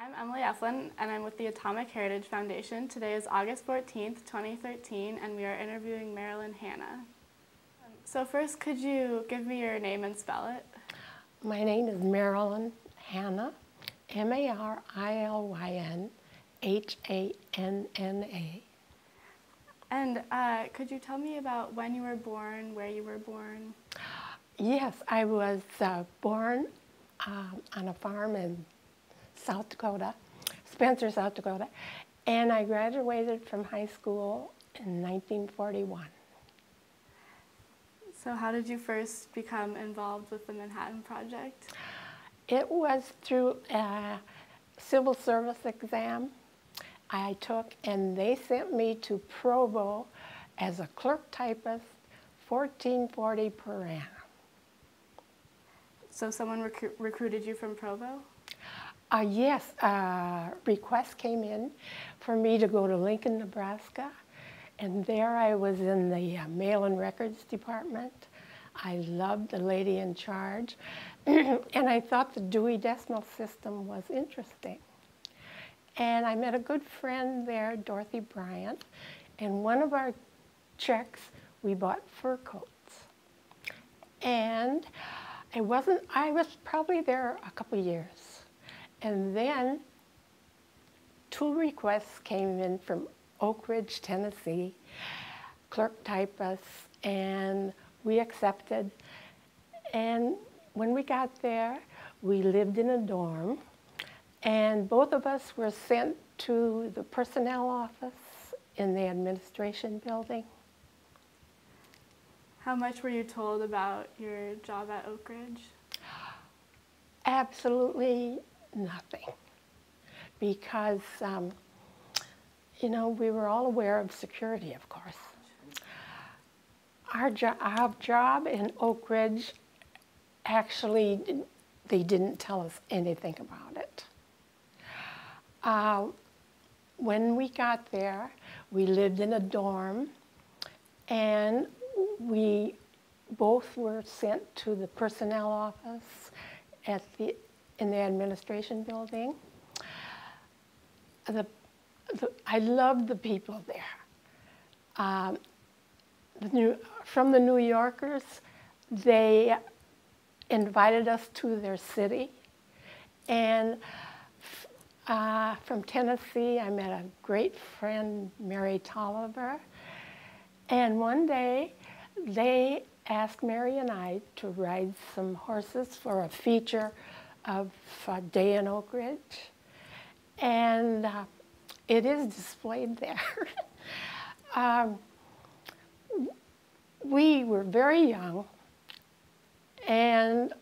I'm Emily Eflin, and I'm with the Atomic Heritage Foundation. Today is August 14th, 2013, and we are interviewing Marilyn Hanna. So first, could you give me your name and spell it? My name is Marilyn Hanna, M-A-R-I-L-Y-N-H-A-N-N-A. And could you tell me about when you were born, where you were born? Yes, I was born on a farm in South Dakota, Spencer, South Dakota, and I graduated from high school in 1941. So how did you first become involved with the Manhattan Project? It was through a civil service exam I took, and they sent me to Provo as a clerk typist, $14.40 per annum. So someone recruited you from Provo? Yes, a request came in for me to go to Lincoln, Nebraska, and there I was in the mail-in records department. I loved the lady in charge, and I thought the Dewey Decimal System was interesting. And I met a good friend there, Dorothy Bryant, and one of our checks, we bought fur coats. And I was probably there a couple years. And then 2 requests came in from Oakridge, Tennessee, clerk typists, and we accepted. And when we got there, we lived in a dorm, and both of us were sent to the personnel office in the administration building. How much were you told about your job at Oakridge? Absolutely nothing, because you know, we were all aware of security, of course. Our job in Oakridge, actually, they didn't tell us anything about it. When we got there, we lived in a dorm, and we both were sent to the personnel office in the administration building. I loved the people there. From the New Yorkers, they invited us to their city. And from Tennessee, I met a great friend, Mary Tolliver. And one day, they asked Mary and I to ride some horses for a feature of a day in Oakridge. And it is displayed there. We were very young, and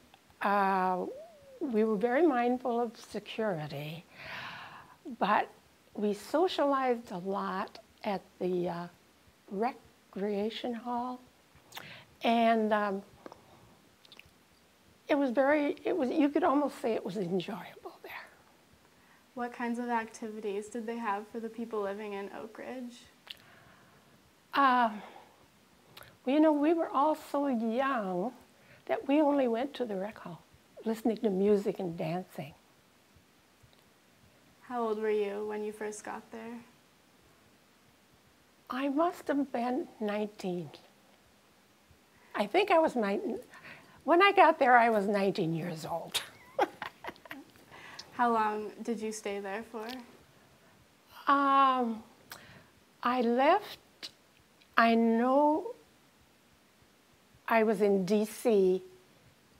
we were very mindful of security, but we socialized a lot at the recreation hall, and you could almost say it was enjoyable there. What kinds of activities did they have for the people living in Oakridge? Well, you know, we were all so young that we only went to the rec hall, listening to music and dancing. How old were you when you first got there? I must have been 19. I think I was 19. When I got there, I was 19 years old. How long did you stay there for? I left, I know I was in D.C.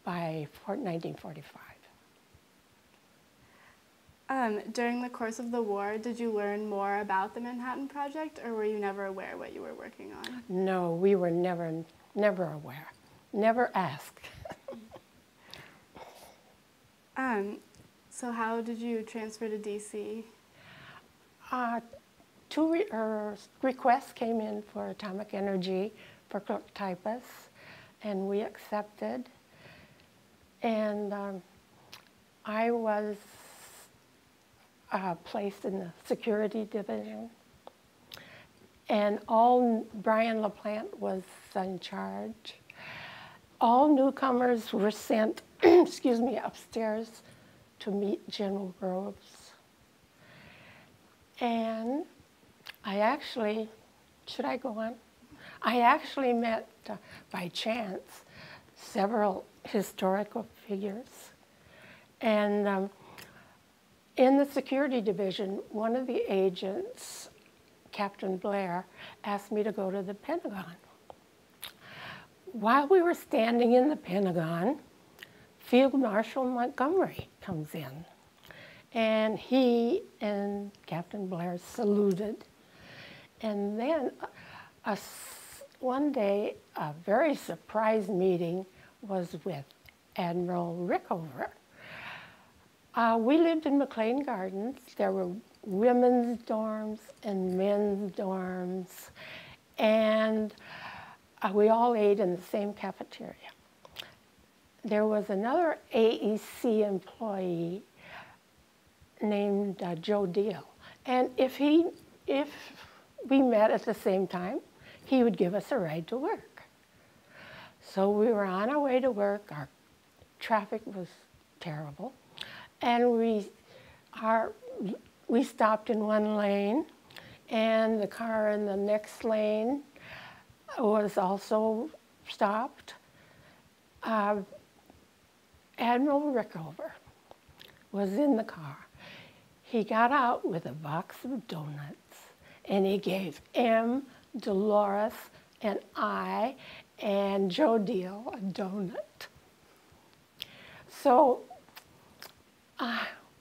by 1945. During the course of the war, did you learn more about the Manhattan Project, or were you never aware what you were working on? No, we were never aware, never asked. So how did you transfer to D.C.? 2 requests came in for atomic energy for clerk typists, and we accepted. And I was placed in the security division, and Brian LaPlante was in charge. All newcomers were sent, excuse me, upstairs to meet General Groves. And I actually, should I go on? I actually met, by chance, several historical figures. And in the security division, one of the agents, Captain Blair, asked me to go to the Pentagon. While we were standing in the Pentagon, Field Marshal Montgomery comes in. And he and Captain Blair saluted. And then one day, a very surprise meeting was with Admiral Rickover. We lived in McLean Gardens. There were women's dorms and men's dorms. And we all ate in the same cafeteria. There was another AEC employee named Joe Deal. And if we met at the same time, he would give us a ride to work. So we were on our way to work. Our traffic was terrible. And we stopped in one lane, and the car in the next lane was also stopped. Admiral Rickover was in the car. He got out with a box of doughnuts, and he gave M, Dolores, and I, and Joe Deal a donut. So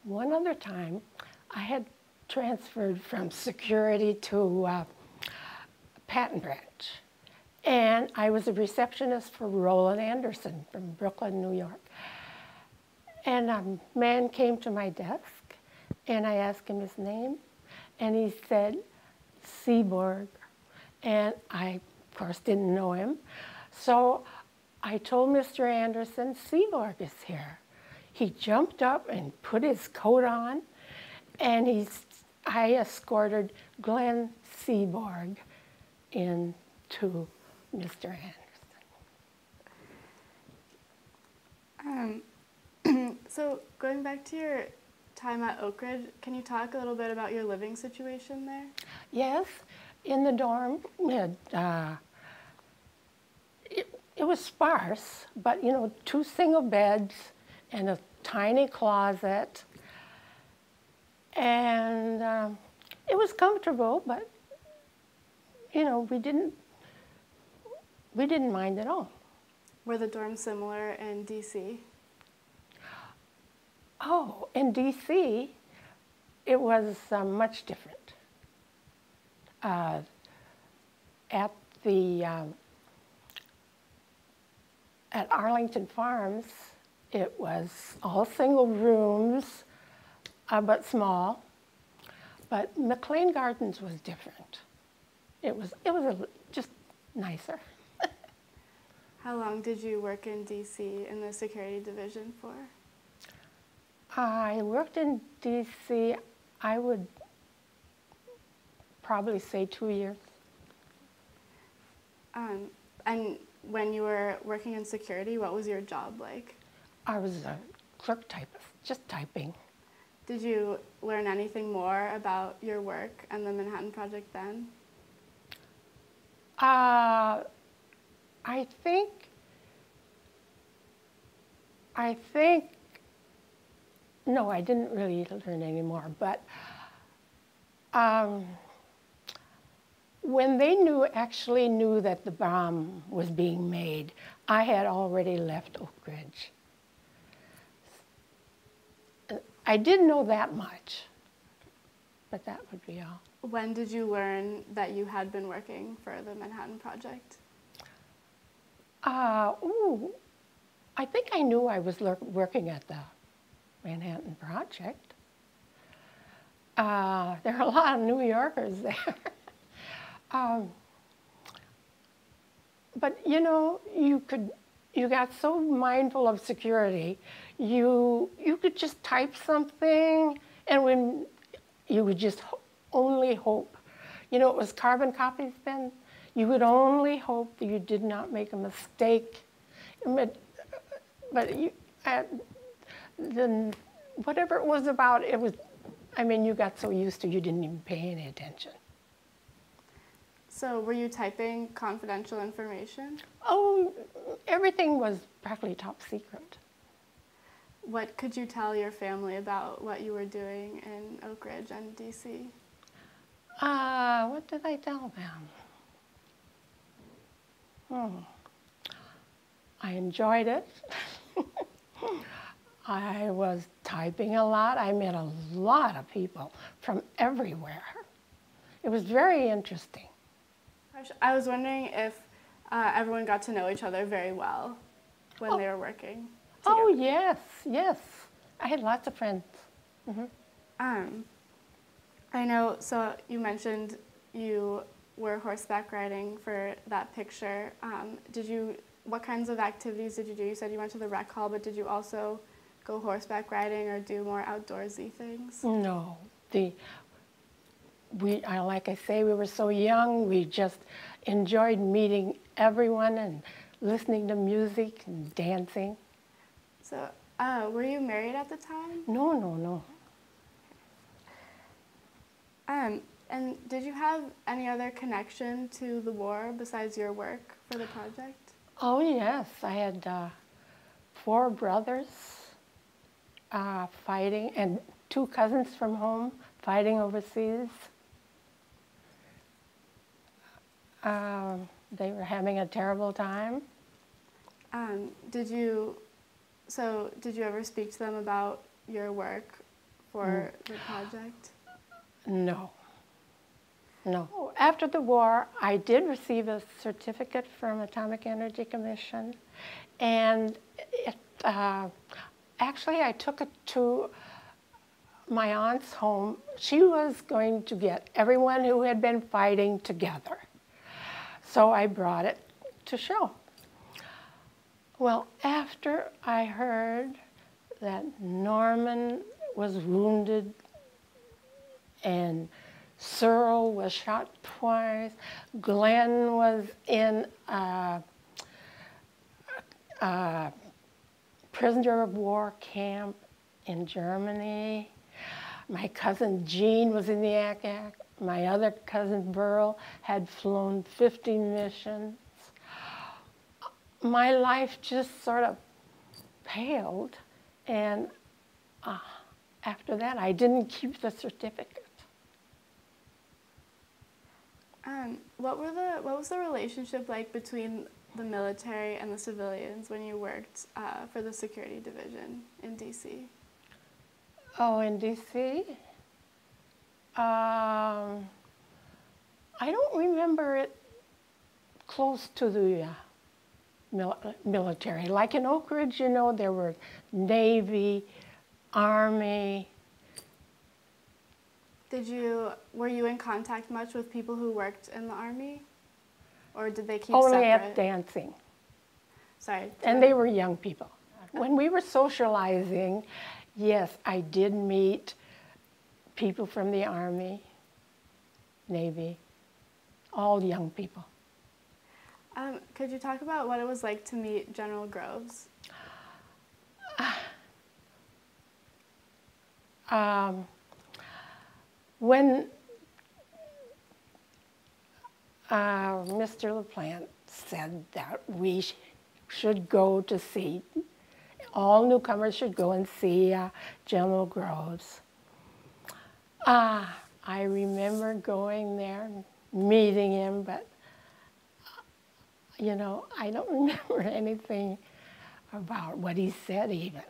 one other time, I had transferred from security to patent branch. And I was a receptionist for Roland Anderson from Brooklyn, New York. And a man came to my desk, and I asked him his name, and he said, Seaborg. And I, of course, didn't know him. So I told Mr. Anderson, Seaborg is here. He jumped up and put his coat on, and I escorted Glenn Seaborg into Mr. Anderson. So going back to your time at Oakridge, can you talk a little bit about your living situation there? Yes, in the dorm, it was sparse, but 2 single beds and a tiny closet, and it was comfortable, but we didn't mind at all. Were the dorms similar in DC? Oh, in DC, it was much different. At Arlington Farms, it was all single rooms, but small. But McLean Gardens was different. It was just nicer. How long did you work in DC in the security division for? I worked in DC, I would probably say 2 years. And when you were working in security, what was your job like? I was a clerk typist, just typing. Did you learn anything more about your work and the Manhattan Project then? I think, no, I didn't really learn any more, but when they actually knew that the bomb was being made, I had already left Oakridge. I didn't know that much, but that would be all. When did you learn that you had been working for the Manhattan Project? I think I knew I was working at the Manhattan Project. There are a lot of New Yorkers there. But you got so mindful of security, you could just type something, and when you would just only hope. It was carbon copies then. You would only hope that you did not make a mistake. But then whatever it was about, it was I mean, you got so used to you didn't even pay any attention. So were you typing confidential information? Oh, everything was practically top secret. What could you tell your family about what you were doing in Oakridge and DC? What did I tell them? I enjoyed it. I was typing a lot. I met a lot of people from everywhere. It was very interesting. I was wondering if everyone got to know each other very well when they were working together. Oh, yes, yes. I had lots of friends. I know, so you mentioned you were horseback riding for that picture. What kinds of activities did you do? You said you went to the rec hall, but did you also go horseback riding or do more outdoorsy things? No. Like I say, we were so young, we just enjoyed meeting everyone and listening to music and dancing. So, were you married at the time? No, no, no. And did you have any other connection to the war besides your work for the project? Oh, yes. I had 4 brothers fighting, and 2 cousins from home fighting overseas. They were having a terrible time. Did you ever speak to them about your work for the project? No. No. After the war, I did receive a certificate from Atomic Energy Commission, and actually I took it to my aunt's home. She was going to get everyone who had been fighting together. So I brought it to show. Well, after I heard that Norman was wounded and Searle was shot twice, Glenn was in a prisoner of war camp in Germany, my cousin Jean was in the ACAC, my other cousin Burl had flown 50 missions. My life just sort of paled, and after that I didn't keep the certificate. What was the relationship like between the military and the civilians when you worked for the security division in DC? Oh, in DC? I don't remember it close to the military. Like in Oakridge, you know, there were Navy, Army. Were you in contact much with people who worked in the Army? Or did they keep Only separate? at dancing. Sorry. And they were young people. When we were socializing, yes, I did meet people from the Army, Navy, all young people. Could you talk about what it was like to meet General Groves? When Mr. LaPlante said that we should go to see, all newcomers should go and see General Groves. I remember going there, meeting him, but you know, I don't remember anything about what he said even.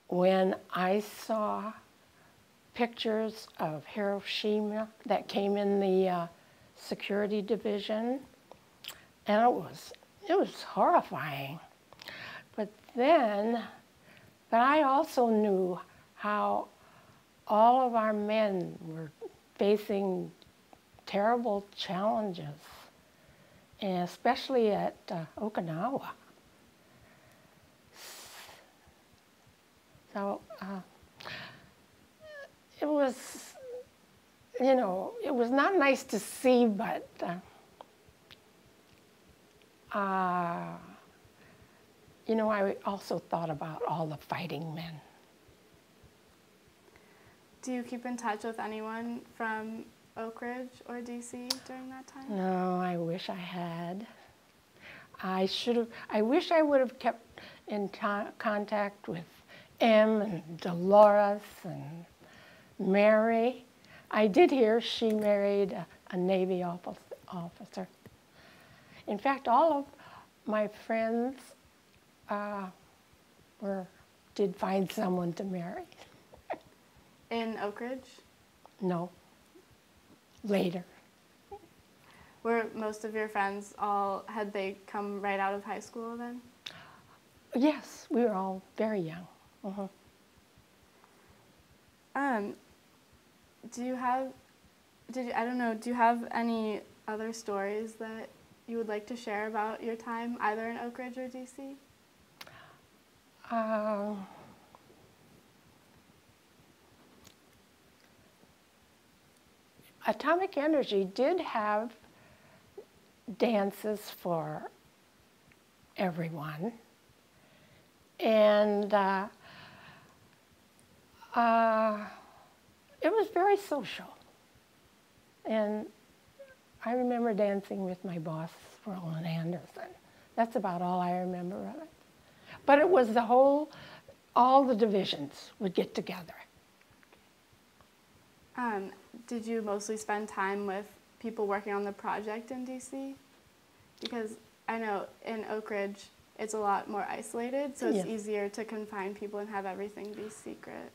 When I saw pictures of Hiroshima that came in the security division, and it was horrifying. But I also knew how all of our men were facing terrible challenges, and especially at Okinawa. So it was, you know, it was not nice to see, but you know, I also thought about all the fighting men. Do you keep in touch with anyone from Oakridge or DC during that time? No, I wish I had. I wish I would have kept in contact with Em and Dolores and Mary. I did hear she married a Navy officer. In fact, all of my friends did find someone to marry. In Oakridge? No, later. Were most of your friends had they come right out of high school then? Yes, we were all very young. Do you have any other stories that you would like to share about your time either in Oakridge or DC? Atomic Energy did have dances for everyone, and it was very social. And I remember dancing with my boss, Roland Anderson. That's about all I remember of it. But it was all the divisions would get together. Did you mostly spend time with people working on the project in DC? Because I know in Oakridge it's a lot more isolated, so it's easier to confine people and have everything be secret.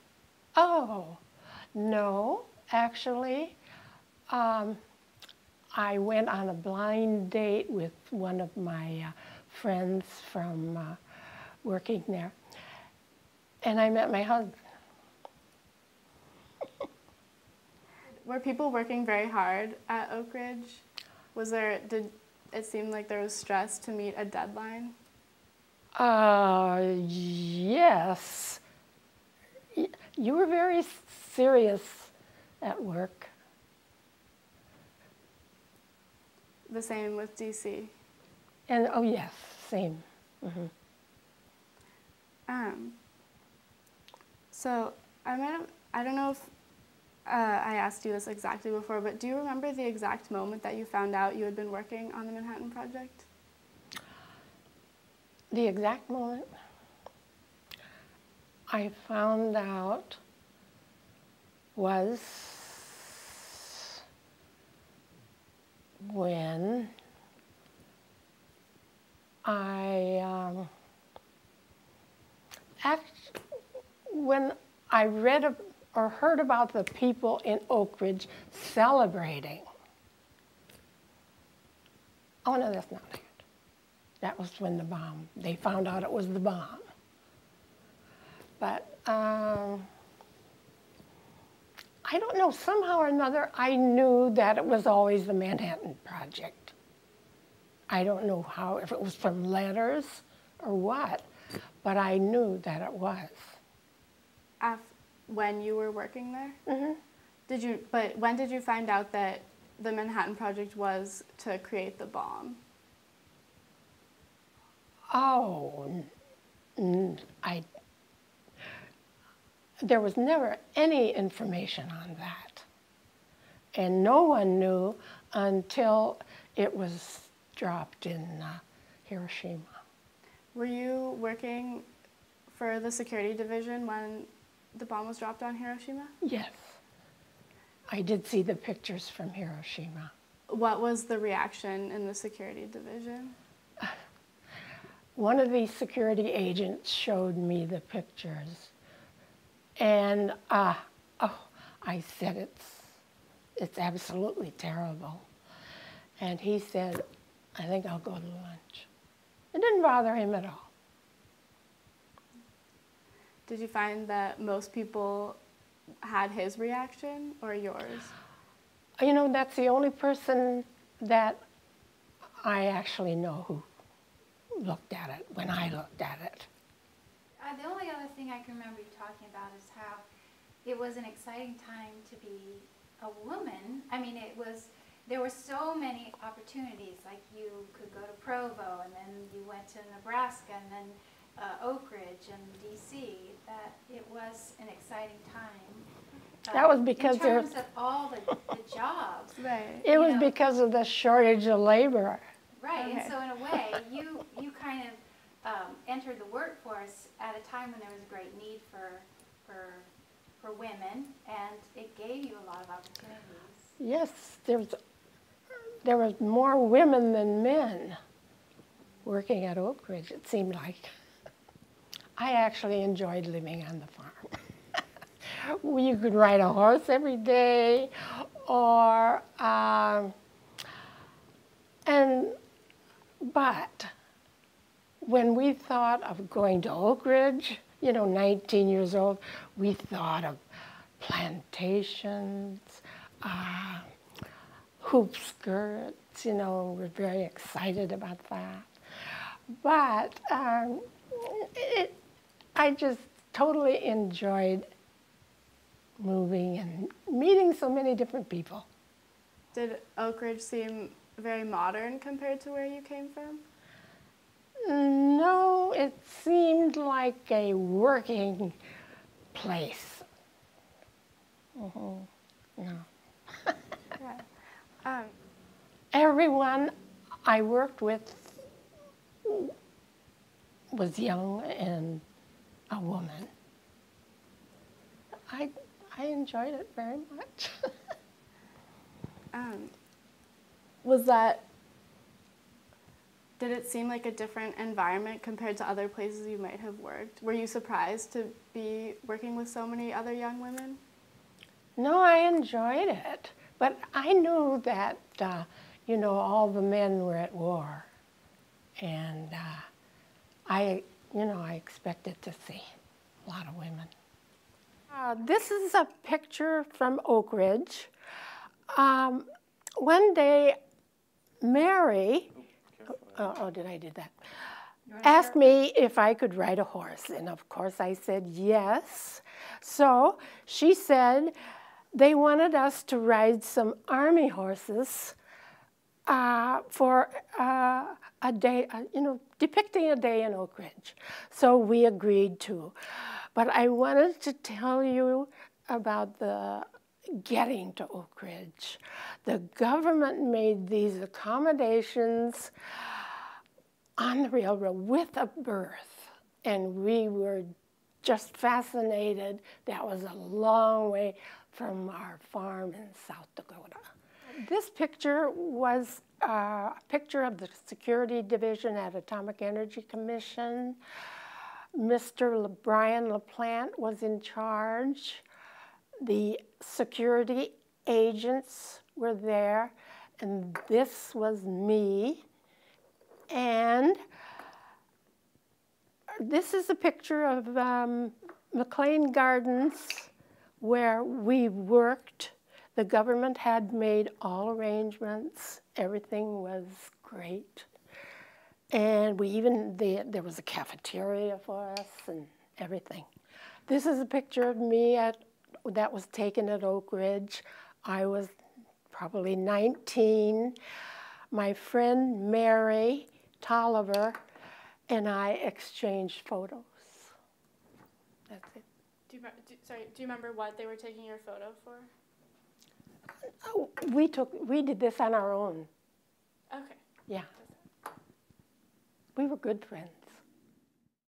Oh, no, actually, I went on a blind date with one of my friends from working there, and I met my husband. Were people working very hard at Oakridge? Did it seem like there was stress to meet a deadline? Yes. You were very serious at work. The same with DC? And, oh yes, same. So I don't know if I asked you this exactly before, but do you remember the exact moment that you found out you had been working on the Manhattan Project? The exact moment I found out was when when I read or heard about the people in Oakridge celebrating. Oh no, that's not it. That was when they found out it was the bomb. But I don't know, somehow or another, I knew that it was always the Manhattan Project. I don't know how, if it was from letters or what, but I knew that it was. When you were working there? Mm-hmm. But when did you find out that the Manhattan Project was to create the bomb? Oh, there was never any information on that. And no one knew until it was dropped in Hiroshima. Were you working for the security division when the bomb was dropped on Hiroshima? Yes. I did see the pictures from Hiroshima. What was the reaction in the security division? One of the security agents showed me the pictures, and I said, it's absolutely terrible. And he said, I think I'll go to lunch. It didn't bother him at all. Did you find that most people had his reaction or yours? You know, that's the only person that I actually know who looked at it when I looked at it. The only other thing I can remember you talking about is how it was an exciting time to be a woman. I mean, there were so many opportunities, like you could go to Provo, and then you went to Nebraska, and then Oakridge and DC, that it was an exciting time. That was because in terms of all the jobs. Right. it was because of the shortage of labor. Right, Okay. and so in a way, you kind of entered the workforce at a time when there was a great need for women, and it gave you a lot of opportunities. Yes, there was more women than men working at Oakridge, it seemed like. I actually enjoyed living on the farm. You could ride a horse every day, or but when we thought of going to Oakridge, 19 years old, we thought of plantations, hoop skirts, we're very excited about that. But I just totally enjoyed moving and meeting so many different people. Did Oakridge seem very modern compared to where you came from? No, it seemed like a working place. No. Yeah. Everyone I worked with was young and a woman. I enjoyed it very much. Did it seem like a different environment compared to other places you might have worked? Were you surprised to be working with so many other young women? No, I enjoyed it, but I knew that, all the men were at war, and I expected to see a lot of women. This is a picture from Oakridge. One day, Mary, did I do that? Asked me if I could ride a horse, and of course I said yes. So she said they wanted us to ride some army horses for a day, depicting a day in Oakridge. So we agreed to. But I wanted to tell you about the getting to Oakridge. The government made these accommodations on the railroad with a berth, and we were just fascinated. That was a long way from our farm in South Dakota. This picture was a picture of the Security Division at Atomic Energy Commission. Mr. Brian LaPlante was in charge. The security agents were there, and this was me. And this is a picture of McLean Gardens where we worked. The government had made all arrangements. Everything was great. And there was a cafeteria for us and everything. This is a picture of me that was taken at Oakridge. I was probably 19. My friend Mary Tolliver and I exchanged photos. That's it. Do you remember what they were taking your photo for? Oh, we did this on our own. Okay. Yeah. We were good friends.